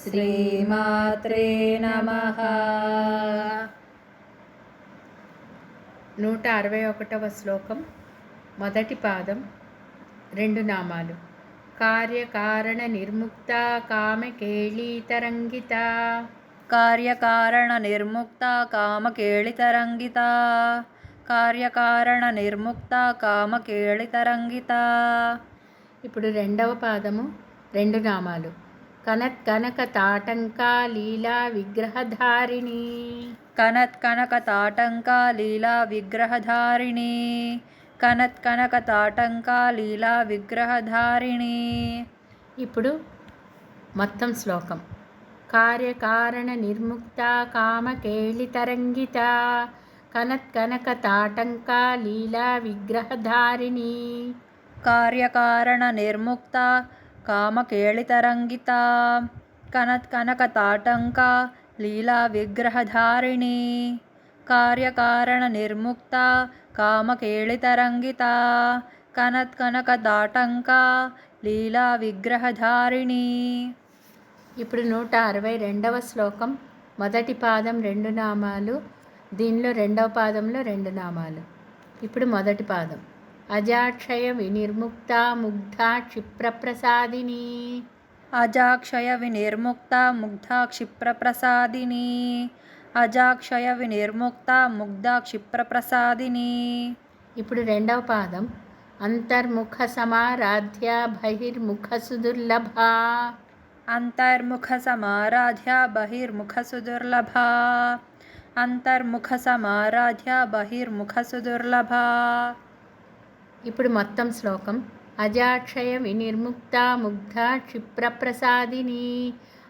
శ్రీమాత్రే నమః. 161వ శ్లోకం. మొదటి పాదం. 2 నామాలు. కార్యకారణ నిర్ముక్త కామకేళీతరంగిత. కార్యకారణ నిర్ముక్త కామకేళితరంగిత. కార్యకారణ నిర్ముక్త కామకేళితరంగిత. ఇప్పుడు 2వ పాదము. 2 నామాలు. కనత్కనక తాటంకా లీలా విగ్రహధారిణి. కనత్కనక తాటంకా లీలా విగ్రహధారిణి. కనత్కనక తాటంకా లీలా విగ్రహధారిణి. ఇప్పుడు మొత్తం శ్లోకం. కార్యకారణ నిర్ముక్త కామకేళితరంగిత. కనత్కనక తాటంకా లీలా విగ్రహధారిణి. కార్యకారణ నిర్ముక్త కామకేళితరంగిత. కనత్కనక తాటంకా లీలా విగ్రహధారిణి. కార్యకారణ నిర్ముక్త కామకేళితరంగిత. కనత్కనక తాటంకా లీలా విగ్రహధారిణి. ఇప్పుడు 162వ శ్లోకం. మొదటి పాదం 2 నామాలు. దీనిలో 2వ పాదంలో 2 నామాలు. ఇప్పుడు మొదటి పాదం. అజాక్షయ వినిర్ముక్త ముగ్ధా క్షిప్రప్రసాదిని. అజాక్షయ వినిర్ముక్త ముగ్ధా క్షిప్రప్రసాదిని. అజాక్షయ వినిర్ముక్త ముగ్ధా క్షిప్రప్రసాదిని. ఇప్పుడు 2వ పాదం. అంతర్ముఖ సమారాధ్య బహిర్ముఖ సుదుర్లభ. అంతర్ముఖ సమారాధ్య బహిర్ముఖ సుదుర్లభ. అంతర్ముఖ సమారాధ్య బహిర్ముఖ సుదుర్లభ. ఇప్పుడు మొత్తం శ్లోకం. అజాక్షయ వినిర్ముక్త ముగ్ధా క్షిప్రప్రసాదిని.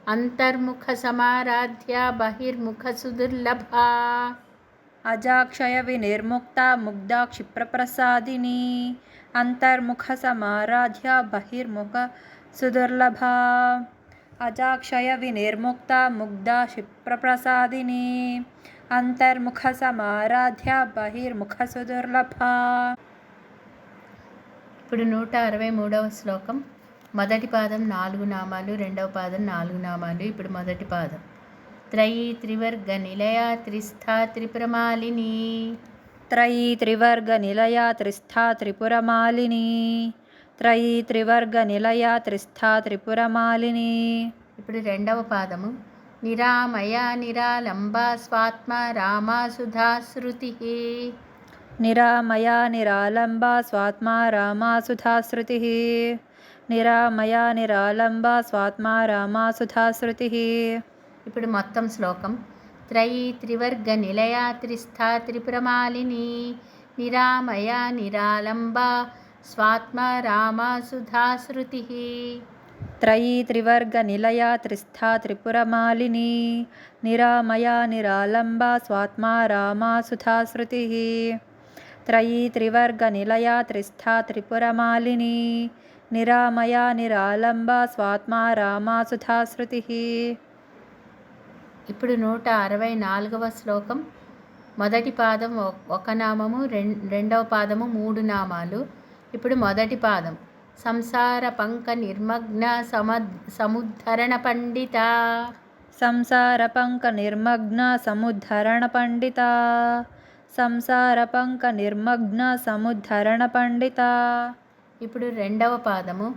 అంతర్ముఖ సమారాధ్య బహిర్ముఖ సుదుర్లభ. అజాక్షయ వినిర్ముక్త ముగ్ధా క్షిప్రప్రసాదిని. అంతర్ముఖ సమారాధ్య బహిర్ముఖ సుదుర్లభ. అజాక్షయ వినిర్ముక్త ముగ్ధా క్షిప్రప్రసాదిని. అంతర్ముఖ సమారాధ్య బహిర్ముఖ సుదుర్లభ. ఇప్పుడు 163వ శ్లోకం. మొదటి పాదం 4 నామాలు. 2వ పాదం 4 నామాలు. ఇప్పుడు మొదటి పాదం. త్రయీ త్రివర్గ నిలయ త్రిస్థా త్రిపురమాలిని. త్రయీ త్రివర్గ నిలయ త్రిస్థా త్రిపురమాలిని. త్రయీ త్రివర్గ నిలయ త్రిస్థా త్రిపురమాలిని. ఇప్పుడు 2వ పాదము. నిరామయ నిరాలంబ స్వాత్మ రామాసుధా శృతి. నిరామయ నిరాలంబ స్వాత్మ రామాసుధా శృతి. నిరామయ నిరాలంబ స్వాత్మ రామాసుధా శృతి. ఇప్పుడు మొత్తం శ్లోకం. త్రయీ త్రివర్గ నిలయ త్రిస్థా త్రిపురమాలిని. నిరామయ నిరాలంబ స్వాత్మ రామాసుధా శృతి. త్రయీ త్రివర్గ నిలయ త్రిస్థా త్రిపురమాలిని. నిరామయ నిరాలంబ స్వాత్మ రామాసుధా శృతి. త్రయీ త్రివర్గ నిలయ త్రిస్థా త్రిపురమాలిని. నిరామయ నిరాలంబ స్వాత్మ రామాసుధా శృతి. ఇప్పుడు 164వ శ్లోకం. మొదటి పాదం 1 నామము. 2వ పాదము 3 నామాలు. ఇప్పుడు మొదటి పాదం. సంసార పంక నిర్మగ్న సముద్ధరణ పండిత. సంసార పంక నిర్మగ్న సముద్ధరణ పండిత. సంసార పంక నిర్మగ్న సముద్ధరణ పండిత. ఇప్పుడు 2వ పాదము.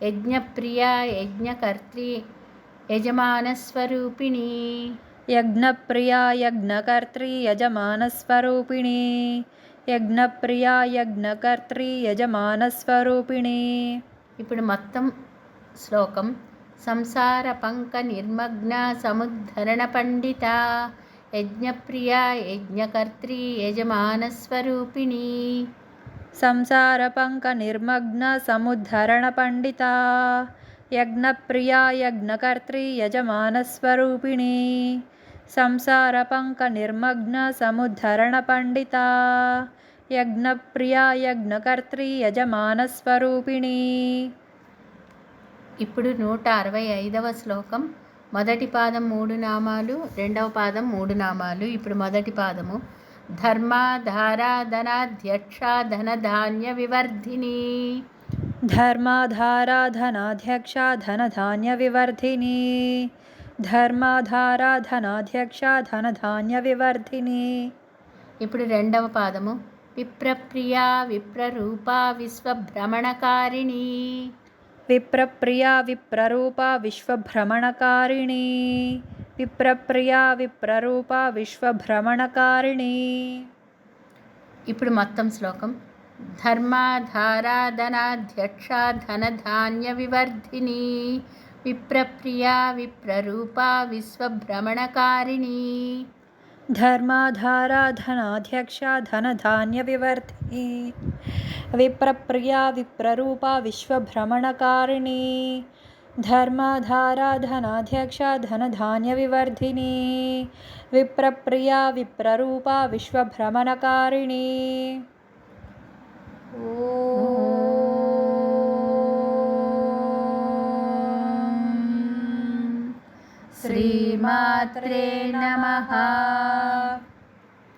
యజ్ఞప్రియ యజ్ఞకర్త్రి యజమానస్వరూపిణి. యజ్ఞప్రియ యజ్ఞకర్త్రి యజమానస్వరూపిణి. యజ్ఞప్రియ యజ్ఞకర్త్రి యజమానస్వరూపిణి. ఇప్పుడు మొత్తం శ్లోకం. సంసార పంక నిర్మగ్న సముద్ధరణ పండిత. యజ్ఞప్రియ యజ్ఞకర్త్రి యజమానస్వరూపిణి. సంసార పంక నిర్మగ్న సముద్ధరణ పండిత. యజ్ఞప్రియ యజ్ఞకర్త్రి యజమానస్వరూపిణి. సంసార పంక నిర్మగ్న సముద్ధరణ పండిత. యజ్ఞప్రియ యజ్ఞకర్త్రి యజమానస్వరూపిణి. ఇప్పుడు 165వ శ్లోకం. మొదటి పాదం 3 నామాలు. 2వ పాదం 3 నామాలు. ఇప్పుడు మొదటి పాదము. ధర్మాధారా ధనాధ్యక్షా ధనధాన్యవివర్ధిని. ధర్మాధారా ధనాధ్యక్షా ధనధాన్యవివర్ధిని. ధర్మాధారా ధనాధ్యక్షా ధనధాన్యవివర్ధిని. ఇప్పుడు రెండవ పాదము. విప్రప్రియా విప్రరూపా విశ్వభ్రమణకారిణి. విప్రప్రియా విప్రరూపా విశ్వభ్రమణకారిణి. విప్రప్రియా విప్రరూపా విశ్వభ్రమణకారిణి. ఇప్పుడు మొత్తం శ్లోకం. ధర్మాధారా ధనాధ్యక్షా ధనధాన్యవివర్ధిని. విప్రప్రియా విప్రరూపా విశ్వభ్రమణకారిణి. ధర్మాధారా ధనాధ్యక్షా ధనధాన్యవివర్ధిని. విప్రప్రియా విప్రరూపా విశ్వభ్రమణకారిణి. ధర్మాధారా ధనాధ్యక్షా ధనధాన్యవివర్ధిని. విప్రప్రియా విప్రరూపా విశ్వభ్రమణకారిణి. శ్రీమాత్రే నమః.